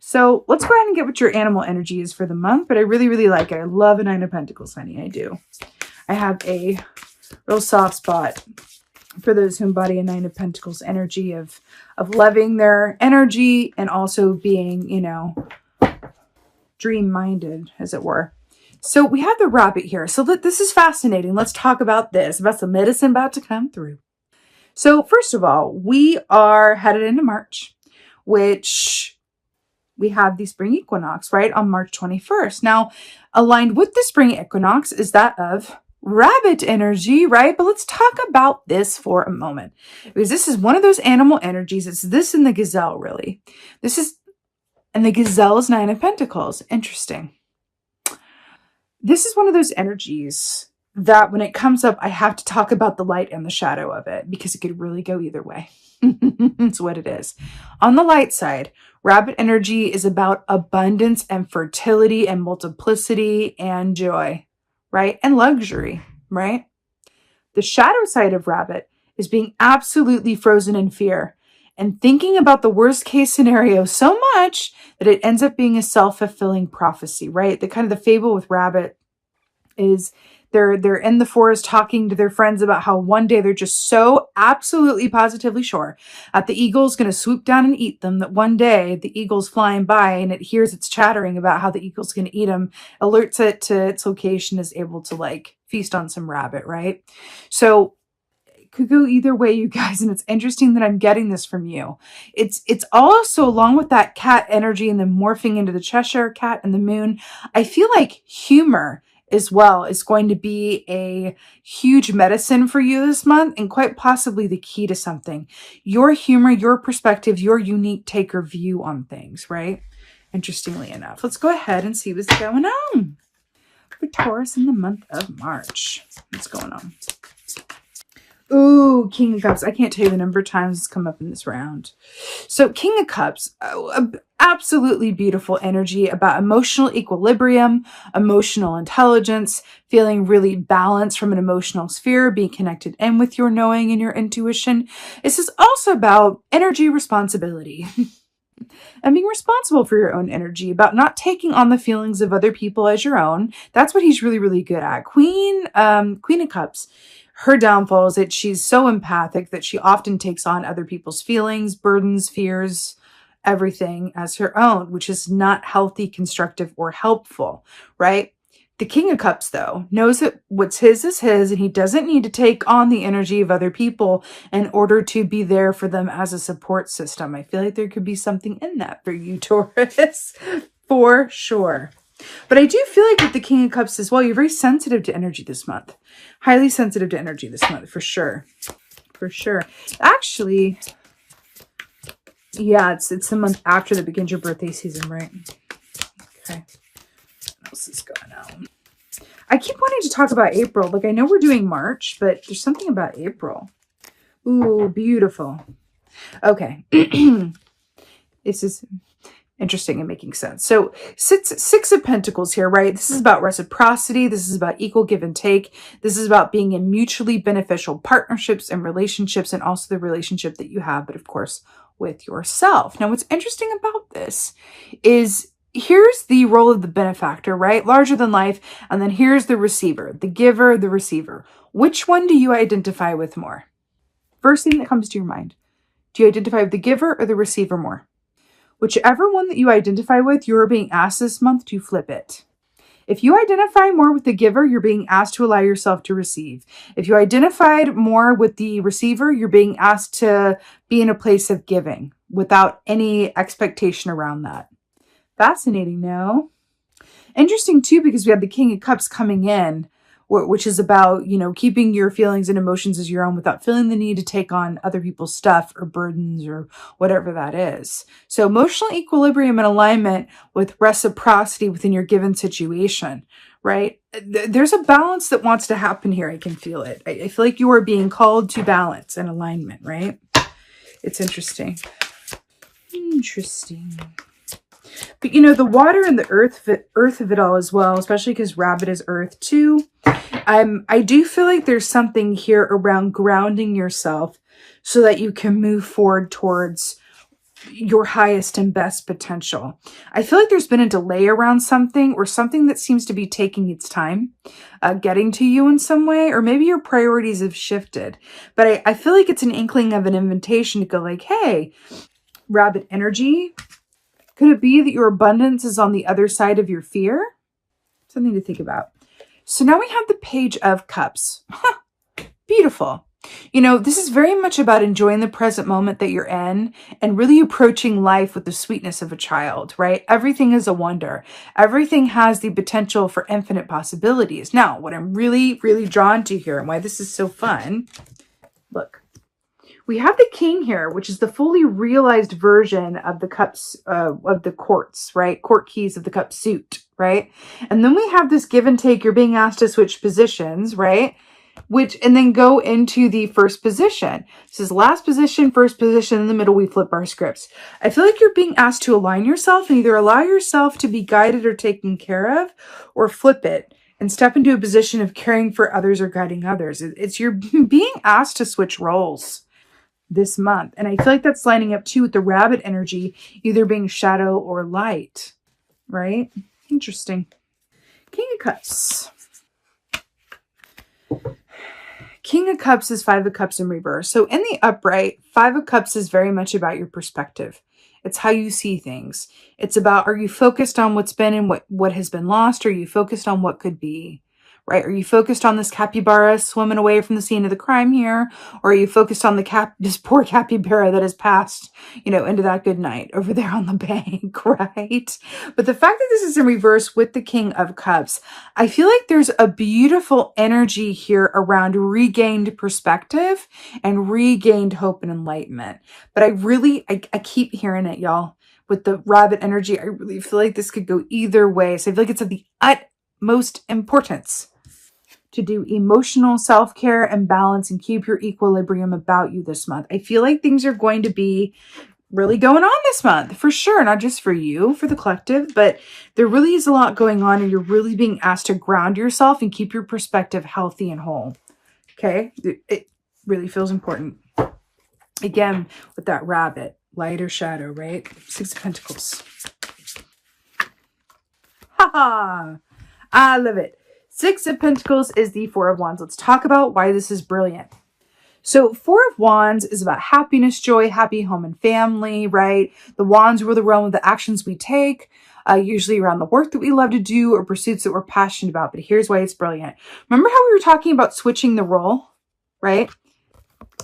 So let's go ahead and get what your animal energy is for the month. But I really, really like it. I love a Nine of Pentacles, honey. I do. I have a real soft spot for those who embody a Nine of Pentacles energy of loving their energy and also being, you know, dream-minded, as it were. So we have the rabbit here. So this is fascinating. Let's talk about this, about some medicine about to come through. So first of all, we are headed into March, which we have the spring equinox, right, on March 21st. Now, aligned with the spring equinox is that of rabbit energy, right? But let's talk about this for a moment, because this is one of those animal energies. It's this and the gazelle, really. This is, and the gazelle is Nine of Pentacles. Interesting. This is one of those energies that when it comes up, I have to talk about the light and the shadow of it, because it could really go either way. It's what it is. On the light side, rabbit energy is about abundance and fertility and multiplicity and joy, right? And luxury, right? The shadow side of rabbit is being absolutely frozen in fear and thinking about the worst case scenario so much that it ends up being a self-fulfilling prophecy, right? The kind of the fable with rabbit is they're in the forest talking to their friends about how one day they're just so absolutely positively sure that the eagle's going to swoop down and eat them, that one day the eagle's flying by and it hears its chattering about how the eagle's going to eat them, alerts it to its location, is able to like feast on some rabbit, right? So it could go either way, you guys, and it's interesting that I'm getting this from you. It's also along with that cat energy and then morphing into the Cheshire cat and the moon. I feel like humor as well is going to be a huge medicine for you this month, and quite possibly the key to something. Your humor, your perspective, your unique take or view on things, right? Interestingly enough. Let's go ahead and see what's going on for Taurus in the month of March. What's going on? Ooh, King of Cups. I can't tell you the number of times it's come up in this round. So King of Cups, absolutely beautiful energy about emotional equilibrium, emotional intelligence, feeling really balanced from an emotional sphere, being connected in with your knowing and your intuition. This is also about energy responsibility and being responsible for your own energy, about not taking on the feelings of other people as your own. That's what he's really, really good at. Queen of Cups. Her downfall is that she's so empathic that she often takes on other people's feelings, burdens, fears, everything as her own, which is not healthy, constructive, or helpful, right? The King of Cups, though, knows that what's his is his, and he doesn't need to take on the energy of other people in order to be there for them as a support system. I feel like there could be something in that for you, Taurus, for sure. But I do feel like with the King of Cups as well, you're very sensitive to energy this month. Highly sensitive to energy this month, for sure. For sure. Actually, yeah, it's the month after that begins your birthday season, right? Okay. What else is going on? I keep wanting to talk about April. Like, I know we're doing March, but there's something about April. Ooh, beautiful. Okay. This is interesting and making sense. So six of Pentacles here, right? This is about reciprocity. This is about equal give and take. This is about being in mutually beneficial partnerships and relationships, and also the relationship that you have, but of course, with yourself. Now, what's interesting about this is here's the role of the benefactor, right? Larger than life. And then here's the receiver, the giver, the receiver. Which one do you identify with more? First thing that comes to your mind. Do you identify with the giver or the receiver more? Whichever one that you identify with, you're being asked this month to flip it. If you identify more with the giver, you're being asked to allow yourself to receive. If you identified more with the receiver, you're being asked to be in a place of giving without any expectation around that. Fascinating, no? Interesting, too, because we have the King of Cups coming in, which is about, you know, keeping your feelings and emotions as your own without feeling the need to take on other people's stuff or burdens or whatever that is. So emotional equilibrium and alignment with reciprocity within your given situation, right? There's a balance that wants to happen here. I can feel it. I feel like you are being called to balance and alignment, right? It's interesting. Interesting. But, you know, the water and the earth of it all as well, especially because rabbit is earth too. I do feel like there's something here around grounding yourself so that you can move forward towards your highest and best potential. I feel like there's been a delay around something, or something that seems to be taking its time getting to you in some way, or maybe your priorities have shifted. But I feel like it's an inkling of an invitation to go like, hey, rabbit energy, could it be that your abundance is on the other side of your fear? Something to think about. So now we have the Page of Cups. Beautiful. You know, this is very much about enjoying the present moment that you're in and really approaching life with the sweetness of a child, right? Everything is a wonder. Everything has the potential for infinite possibilities. Now, what I'm really, really drawn to here and why this is so fun, look, we have the King here, which is the fully realized version of the cups, of the courts, right? Court keys of the cup suit, right? And then we have this give and take. You're being asked to switch positions, right? And then go into the first position. This is last position, first position. In the middle, we flip our scripts. I feel like you're being asked to align yourself and either allow yourself to be guided or taken care of, or flip it and step into a position of caring for others or guiding others. You're being asked to switch roles this month. And I feel like that's lining up too with the rabbit energy, either being shadow or light, right? Interesting. King of Cups. King of Cups is Five of Cups in reverse. So in the upright, Five of Cups is very much about your perspective. It's how you see things. It's about, are you focused on what's been and what has been lost? Or are you focused on what could be? Right? Are you focused on this capybara swimming away from the scene of the crime here? Or are you focused on this poor capybara that has passed, into that good night over there on the bank, right? But the fact that this is in reverse with the King of Cups, I feel like there's a beautiful energy here around regained perspective and regained hope and enlightenment. But I keep hearing it, y'all. With the rabbit energy, I really feel like this could go either way. So I feel like it's of the utmost importance to do emotional self-care and balance and keep your equilibrium about you this month. I feel like things are going to be really going on this month, for sure. Not just for you, for the collective, but there really is a lot going on and you're really being asked to ground yourself and keep your perspective healthy and whole. Okay? It really feels important. Again, with that rabbit, light or shadow, right? Six of Pentacles. Ha! I love it. Six of Pentacles is the Four of Wands. Let's talk about why this is brilliant. So Four of Wands is about happiness, joy, happy home and family, right? The Wands rule the realm of the actions we take, usually around the work that we love to do or pursuits that we're passionate about. But here's why it's brilliant. Remember how we were talking about switching the role, right?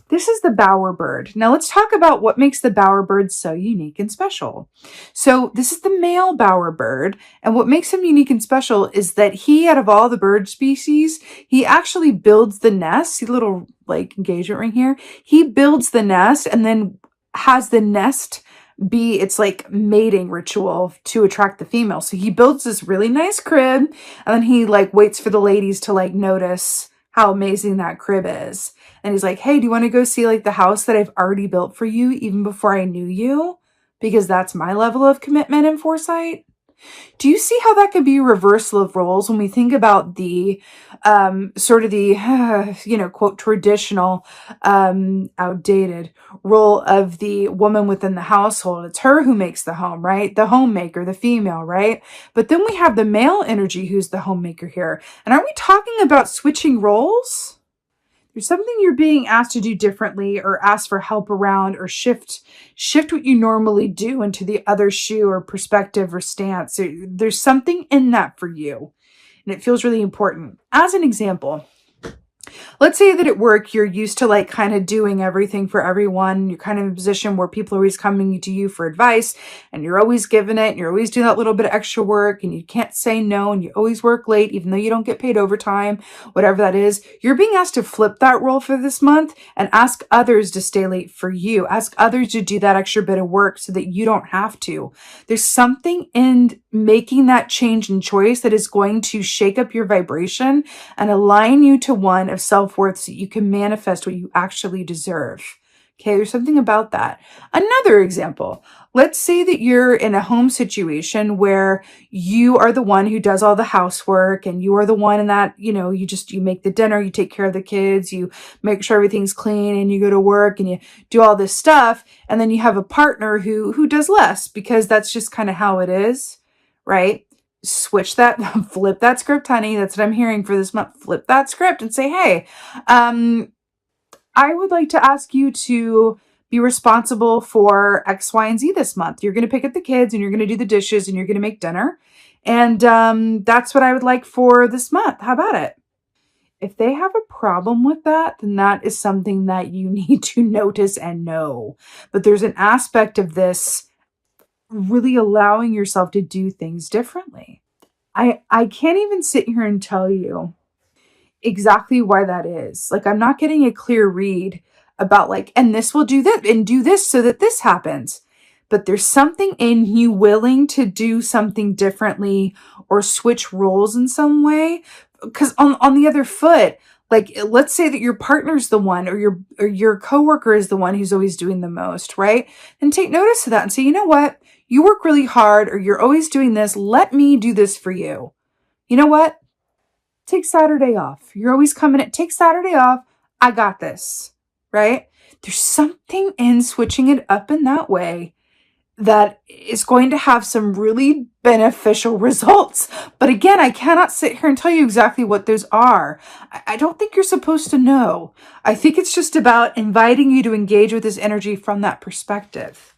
This is the bowerbird. Now let's talk about what makes the bowerbird so unique and special. So this is the male bowerbird, and what makes him unique and special is that he, out of all the bird species, he actually builds the nest. See the little engagement ring here? He builds the nest and then has the nest be its mating ritual to attract the female. So he builds this really nice crib, and then he waits for the ladies to notice how amazing that crib is. And he's like, hey, do you want to go see the house that I've already built for you even before I knew you? Because that's my level of commitment and foresight. Do you see how that could be a reversal of roles when we think about the sort of the, quote, traditional, outdated role of the woman within the household? It's her who makes the home, right? The homemaker, the female, right? But then we have the male energy who's the homemaker here. And aren't we talking about switching roles? There's something you're being asked to do differently or asked for help around or shift what you normally do into the other shoe or perspective or stance. There's something in that for you, and it feels really important. As an example, let's say that at work, you're used to kind of doing everything for everyone. You're kind of in a position where people are always coming to you for advice and you're always giving it. And you're always doing that little bit of extra work and you can't say no. And you always work late, even though you don't get paid overtime, whatever that is. You're being asked to flip that role for this month and ask others to stay late for you. Ask others to do that extra bit of work so that you don't have to. There's something in making that change and choice that is going to shake up your vibration and align you to one of self-worth so you can manifest what you actually deserve. Okay, there's something about that. Another example, let's say that you're in a home situation where you are the one who does all the housework and you are the one in that, you make the dinner, you take care of the kids, you make sure everything's clean and you go to work and you do all this stuff. And then you have a partner who does less because that's just kind of how it is, right? Switch that, flip that script, honey. That's what I'm hearing for this month. Flip that script and say, hey, I would like to ask you to be responsible for X, Y, and Z this month. You're going to pick up the kids and you're going to do the dishes and you're going to make dinner. And that's what I would like for this month. How about it? If they have a problem with that, then that is something that you need to notice and know. But there's an aspect of this really allowing yourself to do things differently. I can't even sit here and tell you exactly why that is. Like, I'm not getting a clear read about like, and this will do that and do this so that this happens. But there's something in you willing to do something differently or switch roles in some way. Because on the other foot, like, let's say that your partner's the one or your coworker is the one who's always doing the most, right? And take notice of that and say, you know what? You work really hard or you're always doing this. Let me do this for you. You know what? Take Saturday off. You're always coming at, take Saturday off. I got this, right? There's something in switching it up in that way that is going to have some really beneficial results. But again, I cannot sit here and tell you exactly what those are. I don't think you're supposed to know. I think it's just about inviting you to engage with this energy from that perspective,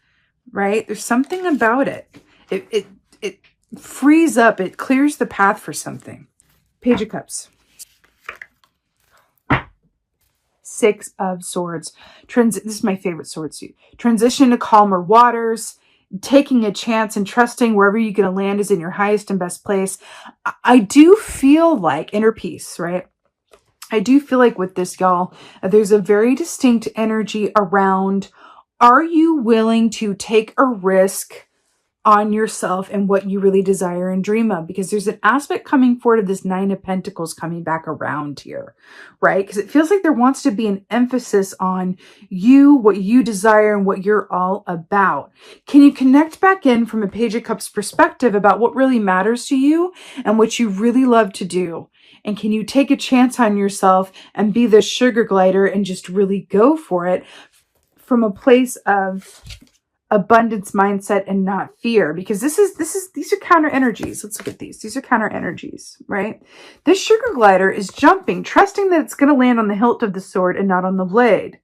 right? There's something about it. It frees up, it clears the path for something. Page of Cups. Six of Swords. This is my favorite sword suit. Transition to calmer waters. Taking a chance and trusting wherever you're going to land is in your highest and best place. I do feel like inner peace, right? I do feel like with this, y'all, there's a very distinct energy around, are you willing to take a risk on yourself and what you really desire and dream of? Because there's an aspect coming forward of this Nine of Pentacles coming back around here, right? Because it feels like there wants to be an emphasis on you, what you desire, and what you're all about. Can you connect back in from a Page of Cups perspective about what really matters to you and what you really love to do? And can you take a chance on yourself and be the sugar glider and just really go for it from a place of abundance mindset and not fear? Because these are counter energies. Let's look at these. These are counter energies, right? This sugar glider is jumping, trusting that it's going to land on the hilt of the sword and not on the blade,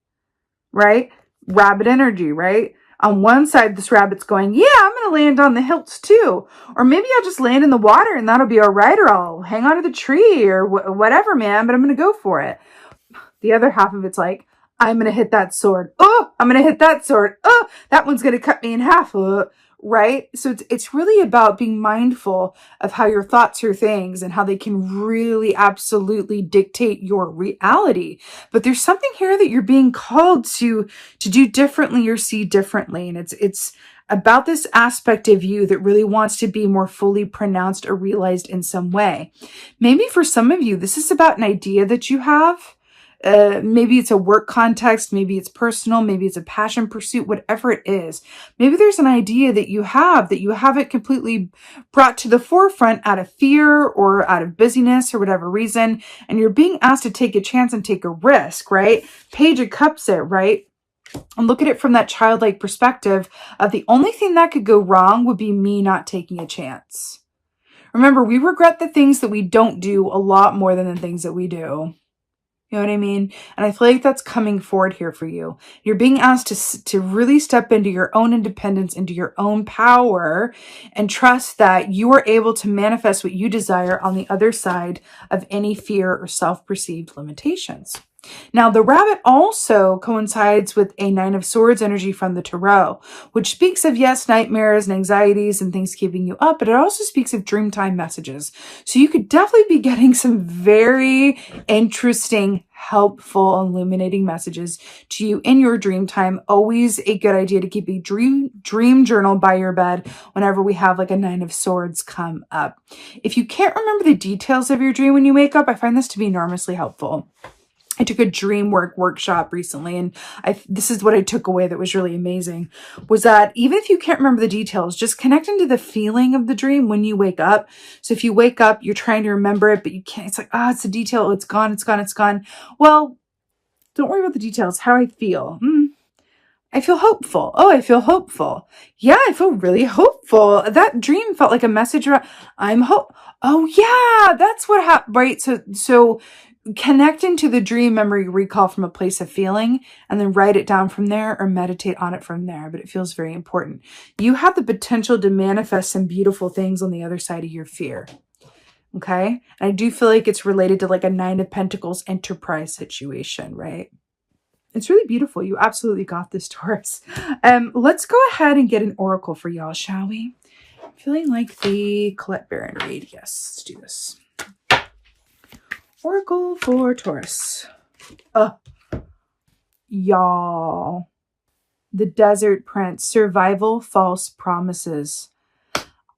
right? Rabbit energy, right? On one side, this rabbit's going, yeah, I'm going to land on the hilts too. Or maybe I'll just land in the water and that'll be all right. Or I'll hang onto the tree or whatever, man, but I'm going to go for it. The other half of it's like, I'm going to hit that sword. Oh, I'm going to hit that sword. Oh, that one's going to cut me in half. Right? So it's really about being mindful of how your thoughts are things and how they can really absolutely dictate your reality. But there's something here that you're being called to do differently or see differently. And it's about this aspect of you that really wants to be more fully pronounced or realized in some way. Maybe for some of you, this is about an idea that you have. Maybe it's a work context, maybe it's personal, maybe it's a passion pursuit, whatever it is. Maybe there's an idea that you haven't completely brought to the forefront out of fear or out of busyness or whatever reason, and you're being asked to take a chance and take a risk, right? Page of Cups it, right? And look at it from that childlike perspective of the only thing that could go wrong would be me not taking a chance. Remember, we regret the things that we don't do a lot more than the things that we do. You know what I mean? And I feel like that's coming forward here for you. You're being asked to really step into your own independence, into your own power, and trust that you are able to manifest what you desire on the other side of any fear or self-perceived limitations. Now, the rabbit also coincides with a Nine of Swords energy from the Tarot, which speaks of, yes, nightmares and anxieties and things keeping you up, but it also speaks of dreamtime messages. So you could definitely be getting some very interesting, helpful, illuminating messages to you in your dream time. Always a good idea to keep a dream journal by your bed whenever we have like a Nine of Swords come up. If you can't remember the details of your dream when you wake up, I find this to be enormously helpful. I took a dream work workshop recently, and this is what I took away that was really amazing, was that even if you can't remember the details, just connecting to the feeling of the dream when you wake up. So if you wake up, you're trying to remember it, but you can't, it's like, it's a detail. It's gone. It's gone. It's gone. Well, don't worry about the details. How I feel. I feel hopeful. Oh, I feel hopeful. Yeah, I feel really hopeful. That dream felt like a message around, I'm hope. Oh yeah, that's what happened, right? So connect into the dream memory recall from a place of feeling and then write it down from there or meditate on it from there. But it feels very important. You have the potential to manifest some beautiful things on the other side of your fear. Okay. And I do feel like it's related to like a 9 of Pentacles enterprise situation, right? It's really beautiful. You absolutely got this, Taurus. Let's go ahead and get an oracle for y'all, shall we? I'm feeling like the Colette Baron read. Yes, let's do this. Oracle for Taurus. Y'all. The Desert Prince. Survival, false promises.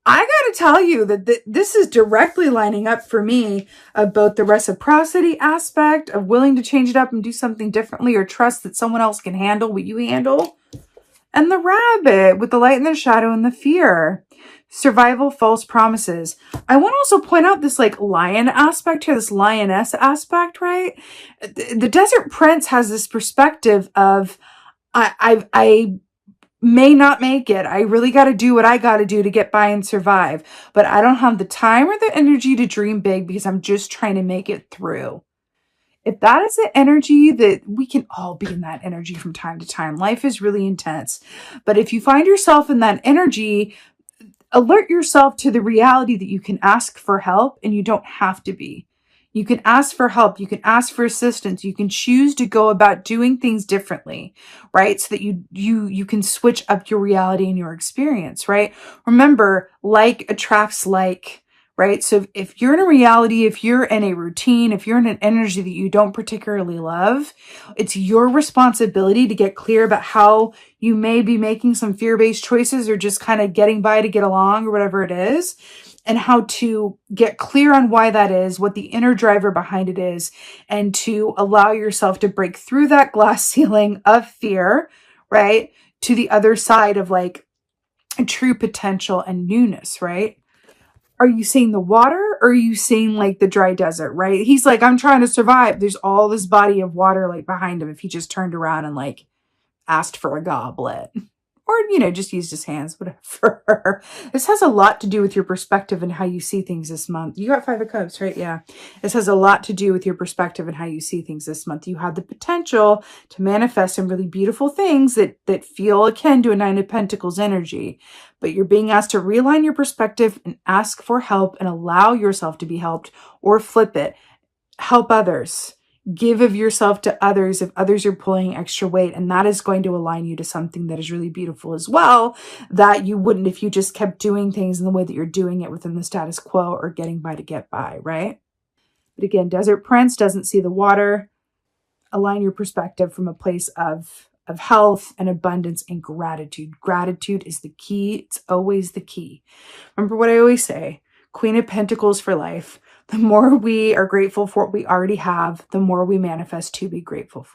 I gotta tell you that this is directly lining up for me of both the reciprocity aspect of willing to change it up and do something differently or trust that someone else can handle what you handle. And the Rabbit with the light and the shadow and the fear. Survival, false promises. I want to also point out this like lion aspect here, this lioness aspect, right? The Desert Prince has this perspective of, I may not make it. I really got to do what I got to do to get by and survive. But I don't have the time or the energy to dream big because I'm just trying to make it through. If that is the energy, that we can all be in that energy from time to time. Life is really intense. But if you find yourself in that energy, alert yourself to the reality that you can ask for help and you don't have to be. You can ask for help. You can ask for assistance. You can choose to go about doing things differently, right? So that you can switch up your reality and your experience, right? Remember, like attracts like, right? So if you're in a reality, if you're in a routine, if you're in an energy that you don't particularly love, it's your responsibility to get clear about how you may be making some fear-based choices or just kind of getting by to get along or whatever it is, and how to get clear on why that is, what the inner driver behind it is, and to allow yourself to break through that glass ceiling of fear, right? To the other side of like true potential and newness, right? Are you seeing the water or are you seeing like the dry desert, right? He's like, I'm trying to survive. There's all this body of water like behind him if he just turned around and like asked for a goblet. Or, just used his hands, whatever. This has a lot to do with your perspective and how you see things this month. You got 5 of Cups, right? Yeah. This has a lot to do with your perspective and how you see things this month. You have the potential to manifest some really beautiful things that feel akin to a 9 of Pentacles energy. But you're being asked to realign your perspective and ask for help and allow yourself to be helped, or flip it. Help others. Give of yourself to others if others are pulling extra weight, and that is going to align you to something that is really beautiful as well, that you wouldn't if you just kept doing things in the way that you're doing it within the status quo or getting by to get by, right? But again, Desert Prince doesn't see the water. Align your perspective from a place of health and abundance and gratitude. Gratitude is the key. It's always the key. Remember what I always say, Queen of Pentacles for life. The more we are grateful for what we already have, the more we manifest to be grateful for.